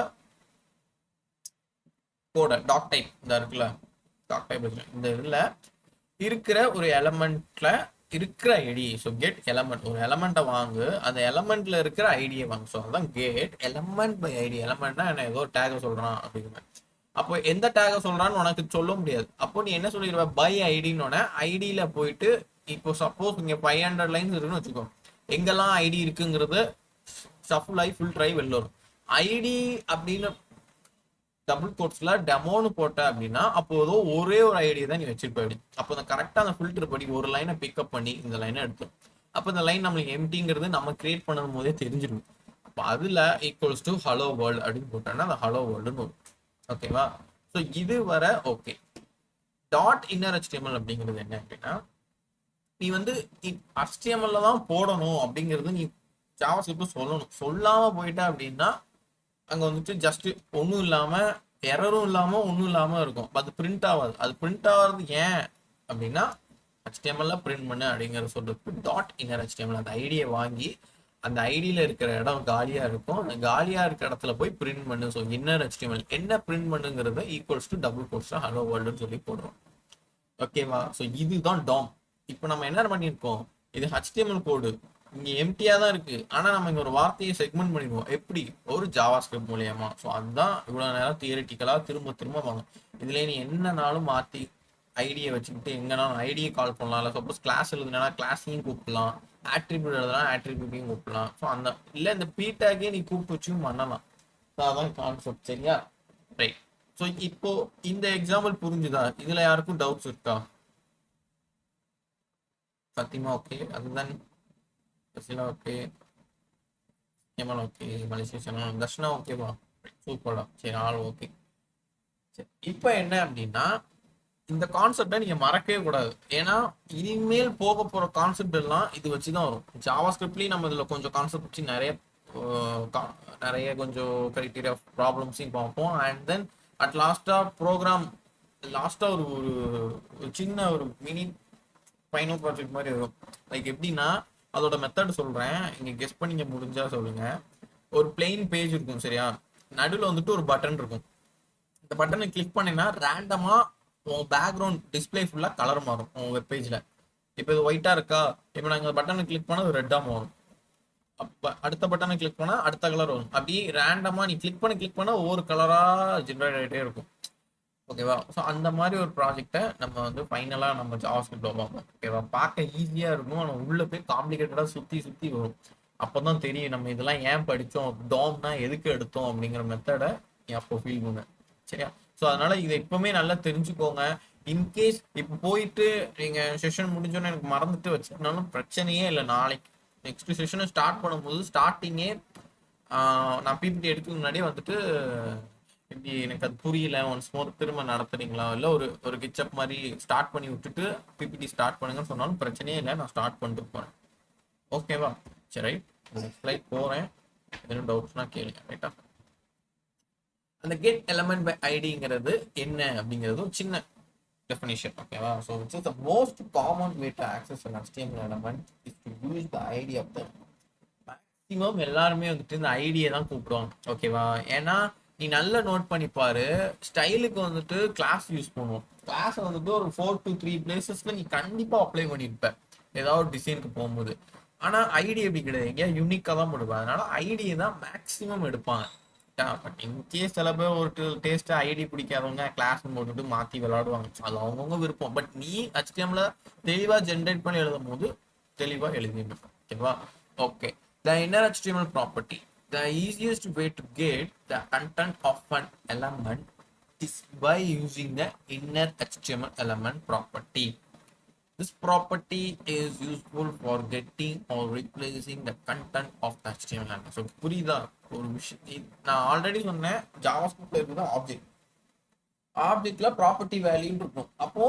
கோட டாக் டைப் இந்த இருக்குல்ல, டாக் டைப் இருக்குல்ல, இந்த இதில் இருக்கிற ஒரு எலமெண்ட்ல இருக்கிற ஐடி. ஸோ கெட் எலமெண்ட், ஒரு எலமெண்ட்டை வாங்கு, அந்த எலமெண்ட்ல இருக்கிற ஐடியை வாங்கு. ஸோ அதான் கெட் எலமெண்ட் பை ஐடி. எலமெண்ட்னா என்ன, ஏதோ டேக சொல்றான் அப்படிங்கிற. அப்போ எந்த டேக சொல்றான்னு உனக்கு சொல்ல முடியாது. அப்போ நீ என்ன சொல்லிடுவ, பை ஐடின்னு ஐடியில போயிட்டு, இப்போ சப்போஸ் இங்க 500 லைன்ஸ் இருக்குன்னு வச்சுக்கோ, எங்கெல்லாம் ஐடி இருக்குங்கிறது ஷஃபிள் ஆகி ஃபுல் ட்ரை வெளில வரும். ஐடி அப்படின்னு டபுள் கோட்ஸ்ல டெமோன்னு போட்ட அப்படின்னா, அப்போ ஏதோ ஒரே ஒரு ஐடியா தான் நீ வச்சிருப்ப. அப்போ அந்த கரெக்டா அந்த ஃபில்டர் படி ஒரு லைனை பிக்கப் பண்ணி இந்த லைனை எடுத்து, அப்போ இந்த லைன் நம்மளுக்கு எம்டிங்கிறது நம்ம கிரியேட் பண்ணும் போதே தெரிஞ்சிடும். அப்போ அதுல ஈக்குவல்ஸ் டு ஹலோ வேர்ல்டு அப்படின்னு போட்டோம்னா அந்த ஹலோ வேர்ல்டுன்னு வரும். ஓகேவா? ஸோ இது வர ஓகே. டாட் இன்னர் HTML அப்படிங்கிறது என்ன அப்படின்னா, நீ வந்து HTML தான் போடணும் அப்படிங்கிறது நீ ஜாவாஸ்கிரிப்ட் சொல்லணும். சொல்லாம போயிட்ட அப்படின்னா அங்க வந்துட்டு ஜஸ்ட் ஒன்றும் இல்லாம, எரரும் இல்லாம, ஒன்றும் இல்லாம இருக்கும். அது பிரிண்ட் ஆகாது. அது பிரிண்ட் ஆகிறது ஏன் அப்படின்னா, HTML பிரிண்ட் பண்ணு அப்படிங்கிற சொல்றது டாட் இன்னர் HTML. அந்த ஐடியை வாங்கி அந்த ஐடியில இருக்கிற இடம் காலியா இருக்கும், அந்த காலியா இருக்கிற இடத்துல போய் பிரிண்ட் பண்ணு. ஸோ இன்னர் HTML என்ன பிரிண்ட் பண்ணுங்கிறத equals to double quotes hello வேர்ல்டுன்னு சொல்லி போடுறோம். ஓகேவா? ஸோ இதுதான் டாம். இப்போ நம்ம என்ன பண்ணியிருக்கோம், இது HTML கோடு, இங்க எம்டியா தான் இருக்கு. ஆனா நம்ம இங்க ஒரு வார்த்தையை செக்மெண்ட் பண்ணிடுவோம். எப்படி? ஒரு ஜாவா ஸ்கிரிப்ட் மூலியமா. ஸோ அதுதான் இவ்வளவு நேரம் தியரிட்டிக்கலா திரும்ப திரும்ப வாங்க. இதுல நீ என்னனாலும் மாத்தி ஐடியை வச்சுக்கிட்டு எங்கனாலும் ஐடியை கால் பண்ணலாம். இல்லை சப்போஸ் கிளாஸ் எழுதுனா கிளாஸையும் கூப்பிடலாம், ஆட்ரிபியூட் எழுதுனா ஆட்ரிபியூட்டையும் கூப்பிடலாம். ஸோ அந்த இல்லை இந்த பீட்டாக்கே நீ கூப்பிட்டு வச்சும் பண்ணலாம். அதான் கான்செப்ட். சரியா? ரைட். ஸோ இப்போ இந்த எக்ஸாம்பிள் புரிஞ்சுதா? இதுல யாருக்கும் டவுட்ஸ் இருக்கா? சத்தியமா ஓகே. அதுதான் ஓகே, ஏமல் ஓகே, மலேசியா தர்ஷனா ஓகேவா? சூப்பரா. சரி, ஆள் ஓகே. சரி, இப்போ என்ன அப்படின்னா இந்த கான்செப்டை நீங்க மறக்கவே கூடாது. ஏன்னா இனிமேல் போக போற கான்செப்ட் எல்லாம் இது வச்சுதான் வரும். ஜாவா ஸ்கிரிப்ட்லயும் நம்ம இதுல கொஞ்சம் கான்செப்ட் வச்சு நிறைய கொஞ்சம் கிரைட்டீரியா ப்ராப்ளம்ஸையும் பார்ப்போம். அண்ட் தென் அட் லாஸ்டா ஒரு ஒரு சின்ன ஒரு மினி ஃபைனல் ப்ராஜெக்ட் மாதிரி வரும். லைக் எப்படின்னா அதோட மெத்தட் சொல்றேன், இங்க கெஸ் பண்ணிங்க முடிஞ்சா சொல்லுங்க. ஒரு பிளெயின் பேஜ் இருக்கும் சரியா, நடுவில் வந்துட்டு ஒரு பட்டன் இருக்கும். இந்த பட்டனை கிளிக் பண்ணினா ரேண்டமா உன் பேக்ரவுண்ட் டிஸ்பிளே ஃபுல்லா கலர் மாறும் உன் வெப் பேஜ்ல. இப்போ இது ஒயிட்டா இருக்கா, இப்போ நாங்கள் இந்த பட்டனை கிளிக் பண்ணா அது ரெட்டா மாறும். அப்போ அடுத்த பட்டனை கிளிக் பண்ணா அடுத்த கலர் வரும். அப்படி ரேண்டமா நீ கிளிக் பண்ண ஒவ்வொரு கலரா ஜென்ரேட் ஆகிட்டே இருக்கும். ஓகேவா? ஸோ அந்த மாதிரி ஒரு ப்ராஜெக்டை நம்ம வந்து ஃபைனலாக நம்ம ஜாவாஸ்கிரிப்ட்ல பார்ப்போம். ஓகேவா? பார்க்க ஈஸியாக இருக்கும், ஆனால் உள்ள போய் காம்ப்ளிகேட்டடாக சுற்றி வரும். அப்போ தான் தெரியும் நம்ம இதெல்லாம் ஏன் படித்தோம், டோம்னா எதுக்கு எடுத்தோம் அப்படிங்கிற மெத்தடை நீ அப்போ ஃபீல் பண்ண. சரியா? ஸோ அதனால இதை இப்பவுமே நல்லா தெரிஞ்சுக்கோங்க. இன்கேஸ் இப்போ போயிட்டு நீங்கள் செஷன் முடிஞ்சோன்னு எனக்கு மறந்துட்டு வச்சுருந்தாலும் பிரச்சனையே இல்லை. நாளைக்கு நெக்ஸ்ட் செஷனை ஸ்டார்ட் பண்ணும்போது ஸ்டார்டிங்கே நான் பிபிடி எடுக்க முன்னாடியே வந்துட்டு இப்படி எனக்கு அது புரியல, ஒன்ஸ் மோர் திரும்ப நடத்துறீங்களா, இல்லை ஒரு ஒரு கிச்சப் மாதிரி ஸ்டார்ட் பண்ணி விட்டுட்டு பிபிடி ஸ்டார்ட் பண்ணுங்கன்னு சொன்னாலும் பிரச்சனையே இல்லை, நான் ஸ்டார்ட் பண்ணிட்டு போறேன். ஓகேவா? சரி, ரைட். நெக்ஸ்ட் ஸ்லைட் போறேன். எதுவும் டவுட்ஸ்னா கேளுங்க. ரைட்டா? அந்த கெட் எலமெண்ட் பை ஐடிங்கிறது என்ன அப்படிங்கிறது ஒரு சின்ன டெஃபினிஷன். ஓகேவா? So which is the most common way to access an HTML element is to use the ID of the maximum எல்லாருமே வந்துட்டு இந்த ஐடியை தான் கூப்பிடுவாங்க. ஓகேவா? ஏன்னா நீ நல்லா நோட் பண்ணி பாரு, ஸ்டைலுக்கு வந்துட்டு கிளாஸ் யூஸ் பண்ணுவோம். கிளாஸ் வந்துட்டு ஒரு 4 to 3 பிளேசஸ்ல நீ கண்டிப்பா அப்ளை பண்ணிருப்ப ஏதாவது டிசைனுக்கு போகும்போது. ஆனா ஐடி எப்படி கிடையாது, எங்கேயா யூனிக்கா தான் போடுவாங்க. அதனால ஐடியை தான் மேக்ஸிமம் எடுப்பாங்க. பட் இன்கேஸ் சில பேர் ஒரு டேஸ்ட் ஐடி பிடிக்காதவங்க கிளாஸ் போட்டுட்டு மாத்தி விளையாடுவாங்க. அது அவங்கவுங்க விருப்பம். பட் நீ HTML தெளிவா ஜென்ரேட் பண்ணி எழுதும் போது தெளிவா எழுதிடணும். ஓகேவா? Okay. The inner HTML property. The easiest way to get the content of an element is by using the inner HTML element property. This property is useful for getting or replacing the content of the HTML element. So புரியுதா ஒரு விஷயம்? நான் already சொன்னேன், ஜாவாஸ்கிரிப்ட்ல இருக்குது ஆப்ஜெக்ட்ல property வேல்யூன்னு இருக்கும். அப்போ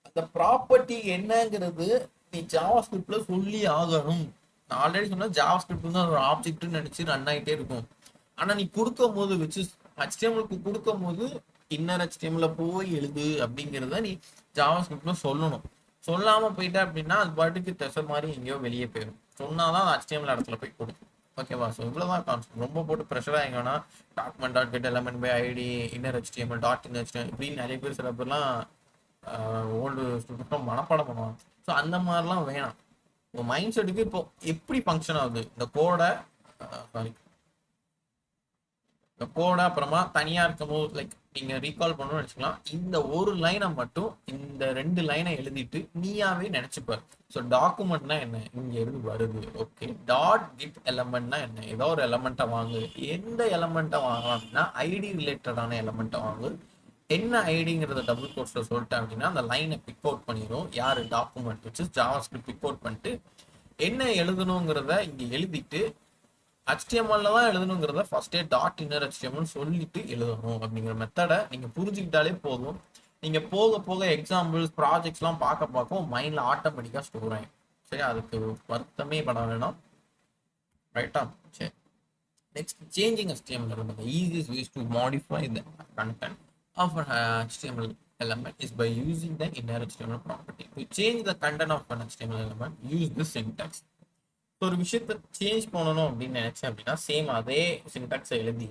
அந்த property என்னங்கிறது நீ ஜாவாஸ்கிரிப்ட்ல சொல்லி ஆகணும். நான் ஆல்ரெடி சொன்ன ஜாவாஸ்கிரிப்ட் வந்து ஒரு ஆப்ஜெக்ட்னு நினைச்சு ரன் ஆகிட்டே இருக்கும். ஆனா நீ கொடுக்கும் போது வச்சு HTML-க்கு கொடுக்கும் போது இன்னர் HTML போய் எழுது அப்படிங்கிறத நீ ஜாவாஸ்கிரிப்ட்ல சொல்லணும். சொல்லாம போயிட்டா அப்படின்னா அது பாட்டுக்கு தெசர் மாதிரி எங்கேயோ வெளியே போயிடும். சொன்னாதான் HTML இடத்துல போய் கொடுக்கும். ஓகேவா? ஸோ இவ்வளவுதான் கான்செப்ட். ரொம்ப போட்டு ப்ரெஷர் ஆகிங்கன்னா document dot get element by ID inner HTML dot in HTML இப்படின்னு நிறைய பேர் சில பேர்லாம் ஓல்டு ஸ்டூடெண்ட்டும் மனப்பாடம் பண்ணுவாங்க. ஸோ அந்த மாதிரிலாம் வேணாம். உங்கள் மைண்ட் செட்டுக்கு இப்போ எப்படி ஃபங்க்ஷன் ஆகுது இந்த கோடை, இந்த கோடை அப்புறமா தனியாக இருக்கும் போது லைக் நீங்கள் ரீகால் பண்ணணும்னு நினச்சிக்கலாம். இந்த ஒரு லைனை மட்டும் இந்த 2 லைனை எழுதிட்டு நீயாவே நினச்சிப்பார். ஸோ டாக்குமெண்ட்னா என்ன, இங்கே இருந்து வருது. ஓகே, டாட் கிட் எலமெண்ட்னா என்ன, ஏதோ ஒரு எலமெண்ட்டை வாங்கு. எந்த எலமெண்ட்டை வாங்கலாம் அப்படின்னா ஐடி ரிலேட்டடான எலமெண்ட்டை வாங்கு. என்ன ஐடிங்கிறத டபுள் கோட்ஸ்ல சொல்லிட்டேன் அப்படின்னா அந்த லைனை பிக் அவுட் பண்ணிடும். யாரு? டாக்குமெண்ட் வச்சு ஜாவாஸ்கிரிப்ட் பிக் அவுட் பண்ணிட்டு என்ன எழுதணுங்கிறத இங்க எழுதிட்டு HTML தான் எழுதணுங்கிறத ஃபர்ஸ்டே டாட் இன்னர் HTML சொல்லிட்டு எழுதணும் அப்படிங்கிற மெத்தடை நீங்க புரிஞ்சுக்கிட்டாலே போதும். நீங்க போக போக எக்ஸாம்பிள்ஸ் ப்ராஜெக்ட்ஸ்லாம் பார்க்க மைண்ட்ல ஆட்டோமேட்டிக்கா ஸ்டோர் ஆகும். சரி, அதுக்கு வருத்தமே பட வேணாம். ரைட்டா? சரி, next changing HTML element. The easiest ways to modify the content of an HTML element is by using the inner HTML property. To change the content of an HTML element, use this syntax. ஒரு விஷயத்தை change பண்ணணும் அப்படின்னு நினைச்சேன் அப்படின்னா same அதே சின்டாக்ஸை எழுதி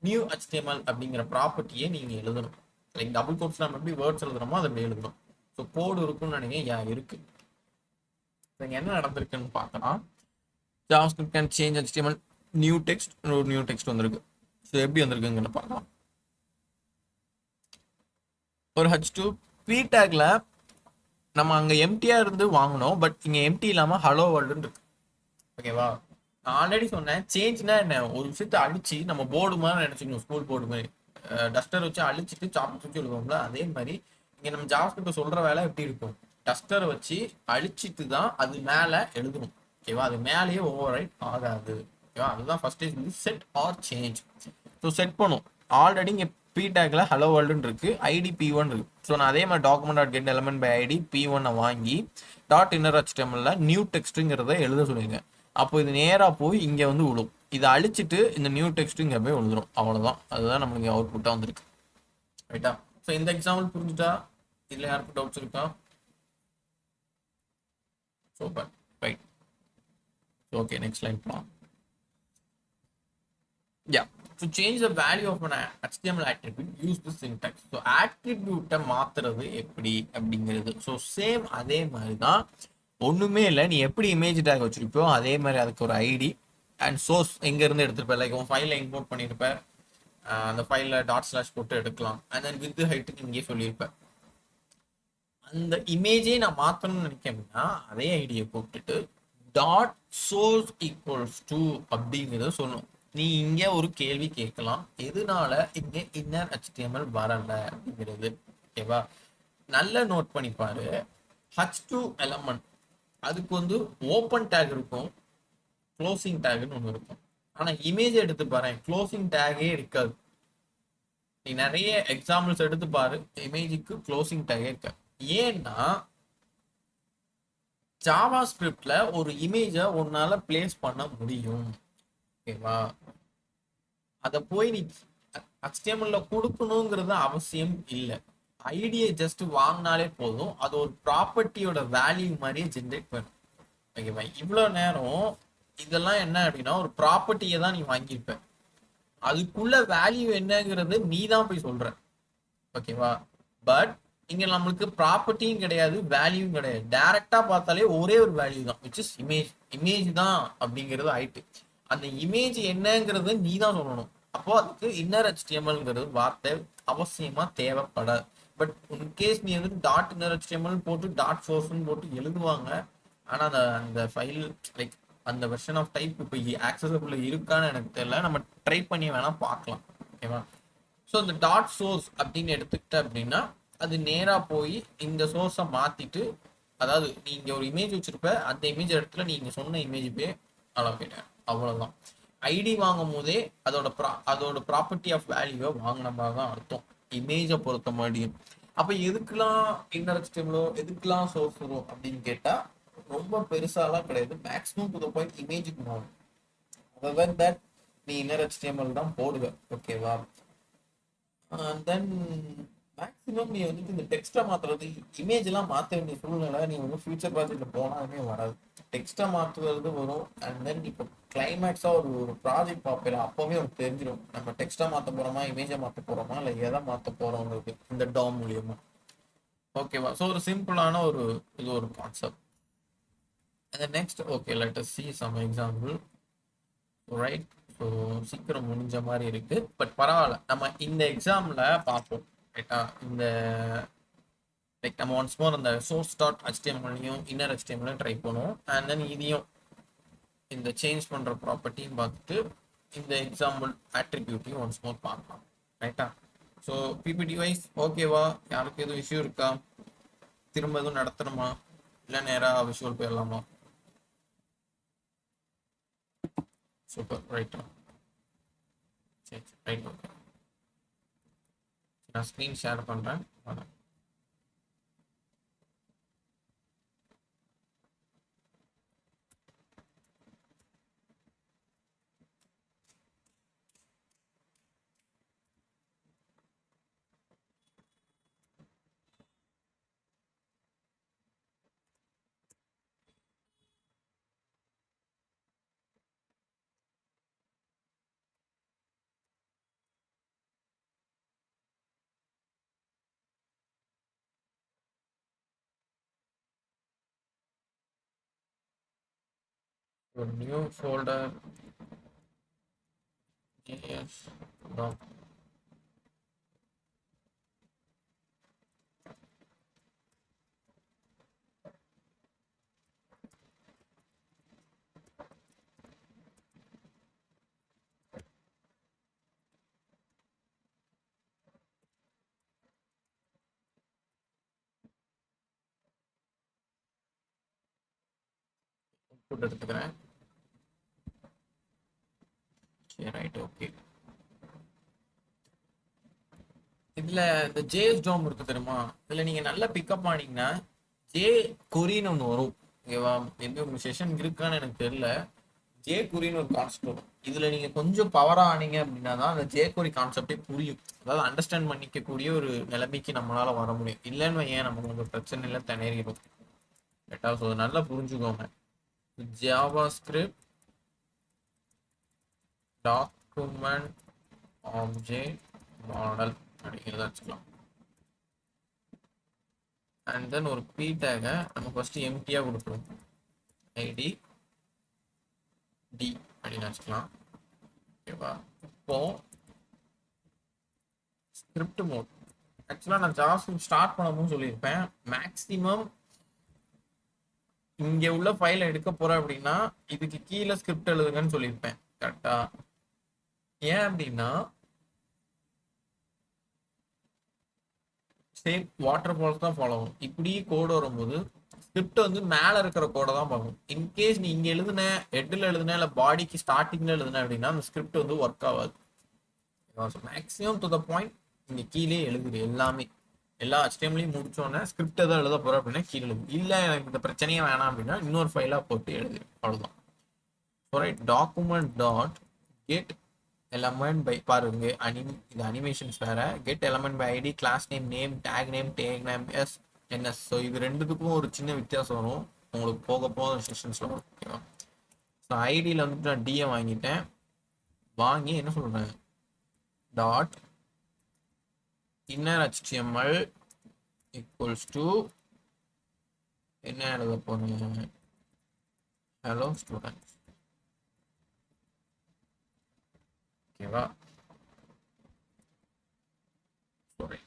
new HTML அப்படிங்கிற ப்ராப்பர்ட்டியை நீங்க எழுதணும். லைக் டபுள் கோட்ஸ்ல நம்ம எப்படி வேர்ட்ஸ் எழுதுறோமோ அதை எப்படி எழுதணும். ஸோ கோடு இருக்குன்னு நினைக்கிறேன். இருக்கு. என்ன நடந்திருக்குன்னு பார்க்கலாம். JavaScript can change HTML new text ஒரு நியூ டெக்ஸ்ட் வந்திருக்கு. ஸோ எப்படி வந்திருக்குங்கன்னு பார்க்கலாம். ஒரு H2 p டேக்ல நம்ம அங்கே எம்டியாக இருந்து வாங்கினோம். பட் இங்கே எம்டி இல்லாமல் ஹலோ வேர்ல்டுன்னு இருக்கு. ஓகேவா? நான் ஆல்ரெடி சொன்னேன் சேஞ்ச்னா என்ன, ஒரு விஷயத்த அழிச்சு நம்ம போர்டு மாதிரி நினச்சிக்கணும். ஸ்கூல் போர்டு மாதிரி டஸ்டர் வச்சு அழிச்சிட்டு சாப்பிட்டு வச்சு எழுதுவோம்ல, அதே மாதிரி இங்கே நம்ம ஜாவாஸ்கிரிப்ட் சொல்கிற வேலை எப்படி இருக்கும், டஸ்டர் வச்சு அழிச்சிட்டு தான் அது மேலே எழுதணும். ஓகேவா? அது மேலேயே ஓவர் ரைட் ஆகாது. ஓகேவா? அதுதான் ஃபர்ஸ்ட் இஸ் வந்து set or change. So set பண்ணும். ஆல்ரெடி இங்கே பி டேக்ல ஹலோ வேர்ல்டுன்னு இருக்கு, ஐடி P1 இருக்கு. ஸோ நான் அதே மாதிரி document dot get element by ID P1 வாங்கி டாட் இன்னர் HTML நியூ டெக்ஸ்ட்டுங்கிறத எழுத சொல்லியிருக்கேன். அப்போ இது நேராக போய் இங்கே வந்து விழும். இதை அழிச்சிட்டு இந்த நியூ டெக்ஸ்ட் இங்கே போய் விழுந்துடும். அவ்வளோதான். அதுதான் நம்மளுக்கு அவுட்புட்டாக வந்திருக்கு. ரைட்டா? ஸோ இந்த எக்ஸாம்பிள் புரிஞ்சுட்டா? இதில் யாருக்கும் டவுட்ஸ் இருக்கா? Super. Right. Okay, next line போகலாம். Yeah. To change the value of an HTML attribute, use the syntax. So attribute மாத்துறது எப்படி அப்படிங்கிறது. ஸோ சேம் அதே மாதிரி தான், ஒன்றுமே இல்லை. நீ எப்படி இமேஜ் டேக் வச்சிருப்பியோ அதே மாதிரி அதுக்கு ஒரு ஐடி அண்ட் சோர்ஸ் எங்கேருந்து எடுத்துருப்ப. லைக் உன் ஃபைலில் இம்போர்ட் பண்ணியிருப்ப, அந்த ஃபைலில் டாட் / போட்டு எடுக்கலாம். அண்ட் தென் வித் ஹைட்டுக்கு இங்கே சொல்லியிருப்பேன். அந்த இமேஜே நான் மாற்றணும்னு நினைக்கிறேன்னா அதே ஐடியை கூப்பிட்டுட்டு டாட் சோர்ஸ் ஈக்குவல்ஸ் டு அப்படிங்கிறத சொல்லணும். நீ இங்கே ஒரு கேள்வி கேட்கலாம், எதனால இங்கே இன்னர் HTML வரல அப்படிங்கிறது. ஓகேவா? நல்ல நோட் பண்ணிப்பாரு. H2 எலமெண்ட் அதுக்கு வந்து ஓப்பன் டேக் இருக்கும், க்ளோசிங் டேக்னு ஒன்று இருக்கும். ஆனால் இமேஜ் எடுத்து பாரு, க்ளோசிங் டேகே இருக்காது. நீ நிறைய எக்ஸாம்பிள்ஸ் எடுத்து பாரு, இமேஜுக்கு க்ளோசிங் டேகே இருக்காது. ஏன்னா ஜாவா ஸ்கிரிப்ட்ல ஒரு இமேஜை உன்னால பிளேஸ் பண்ண முடியும். ஓகேவா? அதை போய் நீ HTML கொடுக்கணுங்கிறது அவசியம் இல்லை. ஐடியை ஜஸ்ட் வாங்கினாலே போதும், அது ஒரு ப்ராப்பர்ட்டியோட வேல்யூ மாதிரியே ஜென்ரேட் பண்ணும். ஓகேவா? இவ்வளோ நேரம் இதெல்லாம் என்ன அப்படின்னா ஒரு ப்ராப்பர்ட்டியை தான் நீ வாங்கியிருப்ப, அதுக்குள்ள வேல்யூ என்னங்கிறது நீ தான் போய் சொல்ற. ஓகேவா? பட் இங்க நம்மளுக்கு ப்ராப்பர்ட்டியும் கிடையாது, வேல்யூவும் கிடையாது. டைரக்டா பார்த்தாலே ஒரே ஒரு வேல்யூ தான், விச் இஸ் இமேஜ். இமேஜ் தான் அப்படிங்கிறது ஆயிட்டு. அந்த இமேஜ் என்னங்கிறது நீ தான் சொல்லணும். அப்போ அதுக்கு இன்னர் HTMLங்கிறது வார்த்தை அவசியமா தேவைப்படாது. பட் இன்கேஸ் நீ வந்து டாட் இன்னர் HTML போட்டு டாட் சோர்ஸ்ன்னு போட்டு எழுதுவாங்க. ஆனா அந்த ஃபைல் லைக் அந்த வெர்ஷன் ஆஃப் டைப் இப்போ ஆக்சசபிள் இருக்கான்னு எனக்கு தெரியல. நம்ம ட்ரை பண்ணி வேணா பார்க்கலாம். ஓகேவா? ஸோ இந்த டாட் சோர்ஸ் அப்படின்னு எடுத்துக்கிட்ட அப்படின்னா அது நேராக போய் இந்த சோர்ஸை மாற்றிட்டு, அதாவது நீங்கள் ஒரு இமேஜ் வச்சுருப்ப, அந்த இமேஜ் இடத்துல நீங்கள் சொன்ன இமேஜ் போய் அலோகேட். அவ்வளோதான். ஐடி வாங்கும் போதே அதோட ப்ராப்பர்ட்டி ஆஃப் வேல்யூவை வாங்கின மாதிரி தான் அர்த்தம், இமேஜை பொறுத்த மாதிரியும். அப்போ எதுக்கெல்லாம் இன்னர் HTML எதுக்கெல்லாம் சோர்ஸ் வரும் அப்படின்னு கேட்டால் ரொம்ப பெருசாலாம் கிடையாது. மேக்ஸிமம் டு த பாயிண்ட் இமேஜுக்கு மாறும். அதர் தட் நீ இன்னர் HTML தான் போடுவேன். ஓகேவா? தென் மேக்ஸிமம் நீ வந்து இந்த டெக்ஸ்ட்டை மாற்றுறது, இமேஜ் எல்லாம் மாற்ற வேண்டிய சூழ்நிலை நீ வந்து ஃபியூச்சர் ப்ராஜெக்டில் போனாலுமே வராது. டெக்ஸ்ட்டை மாற்றுறது வரும். அண்ட் தென் இப்போ கிளைமேக்ஸாக ஒரு ப்ராஜெக்ட் பார்ப்பேன், அப்போவே உனக்கு தெரிஞ்சிடும் நம்ம டெக்ஸ்ட்டை மாற்ற போகிறோமா, இமேஜை மாற்ற போகிறோமா, இல்லை எதை மாற்ற போகிறோங்கிறது இந்த டாம் மூலியமா. ஓகேவா? ஸோ ஒரு சிம்பிளான இது ஒரு concept. And then next, okay, let us see some example. Right? So சீக்கிரம் முடிஞ்ச மாதிரி இருக்கு. பட் பரவாயில்ல, நம்ம இந்த எக்ஸாம்ல பார்ப்போம். ரைட்டா? இந்த லைக் நம்ம ஒன்ஸ் மோர் அந்த source dot HTML inner HTML try பண்ணுவோம். அண்ட் தென் இதையும் இந்த சேஞ்ச் பண்ற ப்ராப்பர்ட்டியும் பார்த்துட்டு இந்த எக்ஸாம்பிள் ஆட்ரிபியூட்டையும் ஒன்ஸ் மோர் பார்க்கலாம். ரைட்டா? ஸோ பிபிடி வைஸ் ஓகேவா? யாருக்கு எதுவும் இஷ்யூ இருக்கா? திரும்ப எதுவும் நடத்தணுமா, இல்லை நேராக விஷுவல் போயிடலாமா? சூப்பர். ரைட்டா? சரி, ரைட். ஓகே, நான் ஸ்க்ரீன் ஷேர் பண்ணுறேன். ஒரு new folder js doc input எடுத்துக்கிறேன். சரி ரைட் ஓகே. இதுல இந்த ஜேஎஸ் டோம் இருக்கு தெரியுமா, இதுல நீங்க நல்லா பிக்கப் ஆனீங்கன்னா ஜே கொரின்னு ஒன்று வரும். ஓகேவா, எந்த ஒரு செஷன் இருக்கான்னு எனக்கு தெரியல. ஜே குறின்னு ஒரு கான்செப்ட் வரும். இதுல நீங்க கொஞ்சம் பவரா ஆனீங்க அப்படின்னா தான் அந்த ஜே குறி கான்செப்டே புரியும். அதாவது அண்டர்ஸ்டாண்ட் பண்ணிக்கக்கூடிய ஒரு நிலைமைக்கு நம்மளால வர முடியும். இல்லைன்னு ஏன் நமக்கு கொஞ்சம் பிரச்சனையில திணறிடும். கரெக்டா, ஸோ நல்லா புரிஞ்சுக்கோங்க. Java script document object model அப்படிங்கிறத வச்சுக்கலாம். அண்ட் தென் ஒரு பி டேகை நம்ம ஃபர்ஸ்ட் எம்டியா கொடுக்கணும். ஐடி டி அப்படின்னு வச்சுக்கலாம். ஓகேவா, இப்போ ஸ்கிரிப்ட் மோட் ஆக்சுவலாக நான் ஜாவாஸ்கிரிப்ட் ஸ்டார்ட் பண்ணும்போது சொல்லியிருப்பேன், மேக்ஸிமம் இங்கே உள்ள ஃபைலை எடுக்க போகிறேன் அப்படின்னா இதுக்கு கீழே ஸ்கிரிப்ட் எழுதுங்கன்னு சொல்லியிருப்பேன். கரெக்டா, ஏன் அப்படின்னா சேம் வாட்டர் ஃபால்ஸ் தான் ஃபாலோ ஆகும். இப்படி கோடு வரும்போது ஸ்கிரிப்ட் வந்து மேலே இருக்கிற கோடை தான் பார்க்கும். இன்கேஸ் நீ இங்கே எழுதுன ஹெட்டில் எழுதுன இல்லை பாடிக்கு ஸ்டார்டிங்கில் எழுதுன அப்படின்னா அந்த ஸ்கிரிப்ட் வந்து ஒர்க் ஆகாது. மேக்ஸிமம் டு த பாயிண்ட் இங்கே கீழே எழுதுது எல்லாமே. எல்லா HTML முடிச்சோடனே ஸ்கிரிப்ட் எதாவது எழுத போகிறோம் அப்படின்னா கீழே எழுது. இல்லை எனக்கு இந்த பிரச்சனையே வேணாம் அப்படின்னா இன்னொரு ஃபைலாக போட்டு எழுது, அவ்வளோதான். So write, document dot get element by பாருங்க, இது அனிமேஷன்ஸ் வேற. Get element by ID, class name, name, tag name S NS. So இது ரெண்டுத்துக்கும் ஒரு சின்ன வித்தியாசம் வரும் உங்களுக்கு போக போக செஷன்ஸ்ல வரும். ஓகேவா, ஸோ ஐடியில் வந்துட்டு நான் டியை வாங்கிட்டேன். வாங்கி என்ன சொல்றேன், dot inner HTML equals to என்ன எழுத போறேன், ஹலோ ஸ்டூடெண்ட். ஓகேவா, சாரி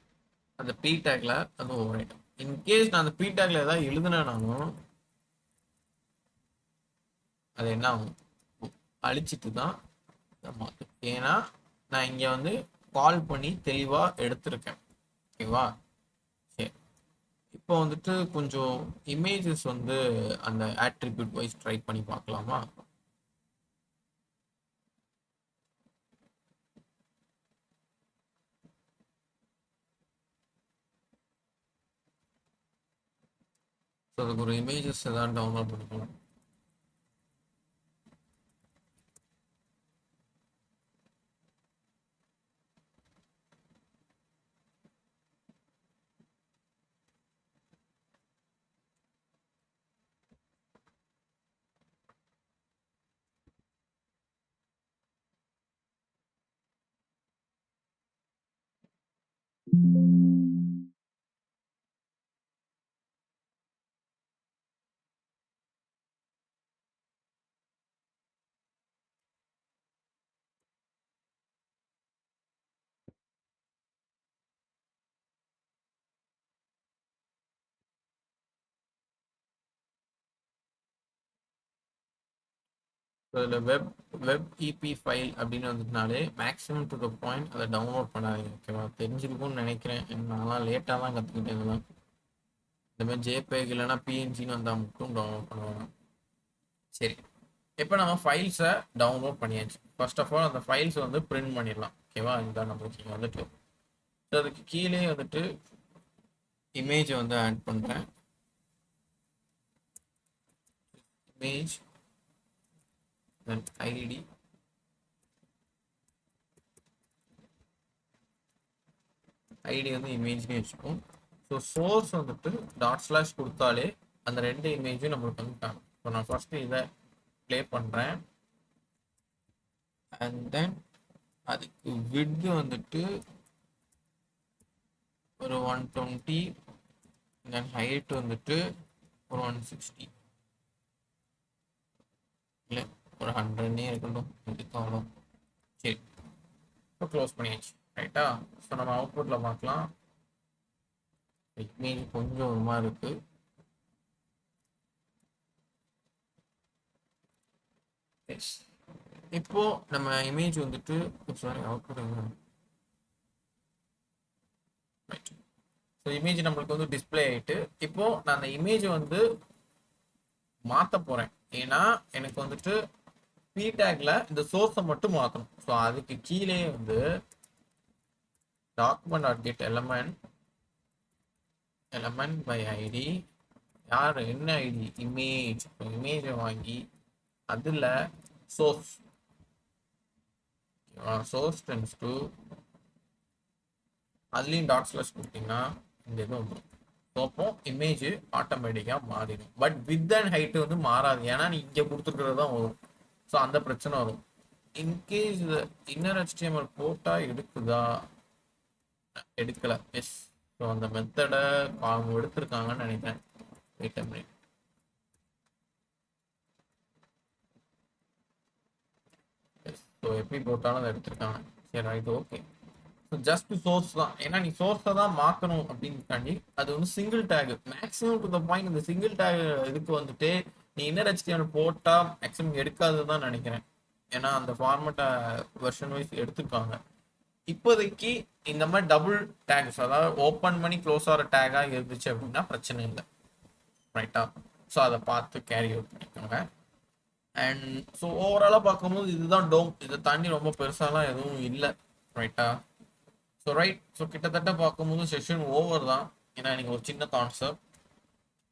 அந்த பி டேக்ல அது ஓவர் ஐட்டம். இன்கேஸ் நான் அந்த பி டேக்ல ஏதாவது எழுதுனாலும் அது என்ன ஆகும், அழிச்சிட்டு தான் மாற்றும். ஏன்னா நான் இங்க வந்து கால் பண்ணி தெளிவா எடுத்திருக்கேன். ஓகேவா, சரி. இப்போ வந்துட்டு கொஞ்சம் இமேஜஸ் வந்து அந்த ஆட்ரிபியூட் வைஸ் ட்ரை பண்ணி பார்க்கலாமா. ஸோ அதுக்கு ஒரு இமேஜஸ் ஏதாவது டவுன்லோட் பண்ணிக்கலாம். அதில் வெப் இபி ஃபைல் அப்படின்னு வந்துட்டுனாலே மேக்ஸிமம் டு த பாயிண்ட் அதை டவுன்லோட் பண்ணாதீங்க. ஓகேவா, தெரிஞ்சிருக்கும்னு நினைக்கிறேன். நான்லாம் லேட்டாக தான் கற்றுக்கிட்டேன் இதெல்லாம். இந்த மாதிரி ஜேபேக் இல்லைன்னா பிஎன்ஜின்னு வந்தால் மட்டும் டவுன்லோட் பண்ணுவாங்க. சரி, இப்போ நம்ம ஃபைல்ஸை டவுன்லோட் பண்ணியாச்சு. ஃபர்ஸ்ட் ஆஃப் ஆல் அந்த ஃபைல்ஸ் வந்து பிரிண்ட் பண்ணிடலாம். ஓகேவா, இதுதான் நம்மளுக்கு இங்கே வந்துட்டு. ஸோ அதுக்கு கீழே வந்துட்டு இமேஜை வந்து ஆட் பண்ணுறேன். இமேஜ் தென் ஐடி வந்து இமேஜ்னே வச்சுப்போம். ஸோ சோர்ஸ் வந்துட்டு டாட் ஸ்லாஷ் கொடுத்தாலே அந்த ரெண்டு இமேஜும் நம்மளுக்கு வந்து காணும். ஸோ நான் ஃபர்ஸ்ட் இதை ப்ளே பண்ணுறேன். அண்ட் தென் அதுக்கு விட்த் வந்துட்டு ஒரு 120, தென் ஹைட் வந்துட்டு ஒரு 160. இல்லை ஒரு 100 இருக்கட்டும், இதுக்காகும். சரி, இப்போ க்ளோஸ் பண்ணியாச்சு. ரைட்டா? ஸோ நம்ம அவுட்புட்டில் பார்க்கலாம். இமேஜ் கொஞ்சம் ஒரு மாதிரி இருக்கு. இப்போ நம்ம இமேஜ் வந்துட்டு sorry output right. So image நம்மளுக்கு வந்து டிஸ்பிளே ஆயிட்டு, இப்போ நான் அந்த இமேஜை வந்து மாற்ற போறேன். ஏன்னா எனக்கு வந்துட்டு பி டேக்ல இந்த சோர்ஸை மட்டும் மாற்றணும். ஸோ அதுக்கு கீழே வந்து document dot get element by ID, யார் என்ன ஐடி, இமேஜ். இமேஜை வாங்கி அதில் சோர்ஸ் டென்ஸ் டு, அதுலேயும் டாட் ஸ்லாஷ் கொடுத்தீங்கன்னா இந்த இது வந்துடும். ஸோ அப்போ இமேஜ் ஆட்டோமேட்டிக்காக மாறிடும். பட் வித் அண்ட் ஹைட்டு வந்து மாறாது, ஏன்னா நீ இங்கே கொடுத்துருக்கிறது தான் வரும். ஸோ அந்த பிரச்சனை வரும். இன்கேஸ் இன்னர் HTML போட்டால் எடுக்குதா, எடுக்கலை. எஸ். ஸோ அந்த மெத்தடை அவங்க எடுத்திருக்காங்கன்னு நினைக்கிறேன். Wait a minute. ஸோ எப்படி போட்டாலும் அதை எடுத்திருக்காங்க. சரி, right, okay. So just source தான், ஏன்னா நீ சோர்ஸை தான் மாற்றணும் அப்படின்னுக்காண்டி அது வந்து single take. Maximum to the point இந்த சிங்கிள் டேக் இதுக்கு வந்துட்டு நீ இன்னர் HTML போட்டால் மேக்ஸிமம் எடுக்காது தான் நினைக்கிறேன். ஏன்னா அந்த ஃபார்மேட்டை வெர்ஷன் வைஸ் எடுத்துருக்காங்க. இப்போதைக்கு இந்த மாதிரி டபுள் டேக்ஸ், அதாவது ஓப்பன் பண்ணி க்ளோஸ் ஆகிற டேக்காக இருந்துச்சு அப்படின்னா பிரச்சனை இல்லை. ரைட்டா? ஸோ அதை பார்த்து கேரி அவுட் பண்ணிக்கோங்க. அண்ட் ஸோ ஓவராலாக பார்க்கும்போது இதுதான் டோம். இதை தாண்டி ரொம்ப பெருசாலாம் எதுவும் இல்லை. ரைட்டா? So right. ஸோ கிட்டத்தட்ட பார்க்கும்போது செஷன் ஓவர் தான். ஏன்னா எனக்கு ஒரு சின்ன கான்செப்ட்,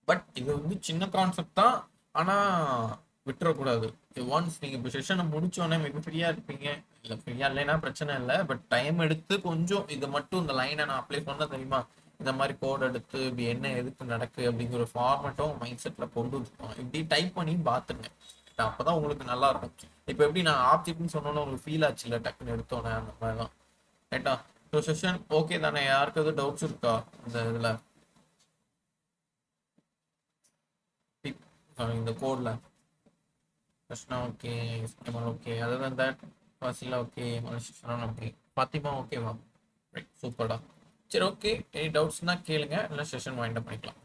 பட் இது வந்து சின்ன கான்செப்ட் தான். ஆனால் விட்டுறக்கூடாது. ஒன்ஸ் நீங்கள் இப்போ செஷனை முடிச்சோடனே மேபி ஃப்ரீயாக இருப்பீங்க, இல்லை ஃப்ரீயாக இல்லைன்னா பிரச்சனை இல்லை. பட் டைம் எடுத்து கொஞ்சம் இதை மட்டும் இந்த லைனை நான் அப்ளை பண்ண தெரியுமா, இந்த மாதிரி கோட் எடுத்து இப்படி என்ன எதுக்கு நடக்கு அப்படிங்கிற ஒரு ஃபார்மேட்டும் மைண்ட் செட்டில் கொண்டு வந்துருக்கோம். இப்படி டைப் பண்ணி பார்த்துங்க. அப்போ தான் உங்களுக்கு நல்லா இருக்கும். இப்போ எப்படி நான் ஆப்ஜெக்ட்னு சொன்னோன்னு உங்களுக்கு ஃபீல் ஆச்சு இல்லை, டக்குன்னு எடுத்தோன்னே அந்த மாதிரி தான். ரைட்டா? ஸோ செஷன் ஓகே தானே? யாருக்கு எதுவும் டவுட்ஸ் இருக்கா இந்த இதில், இந்த கோடில்? Krishna okay, okay, other than that வாசிலா ஓகே, மனுஷன் ஓகே, பாத்திமா ஓகேவா? ரைட், சூப்பர்டா. சரி, ஓகே. எனி டவுட்ஸ்னா கேளுங்க, இல்லை செஷன் வைண்ட் அப் பண்ணிக்கலாம்.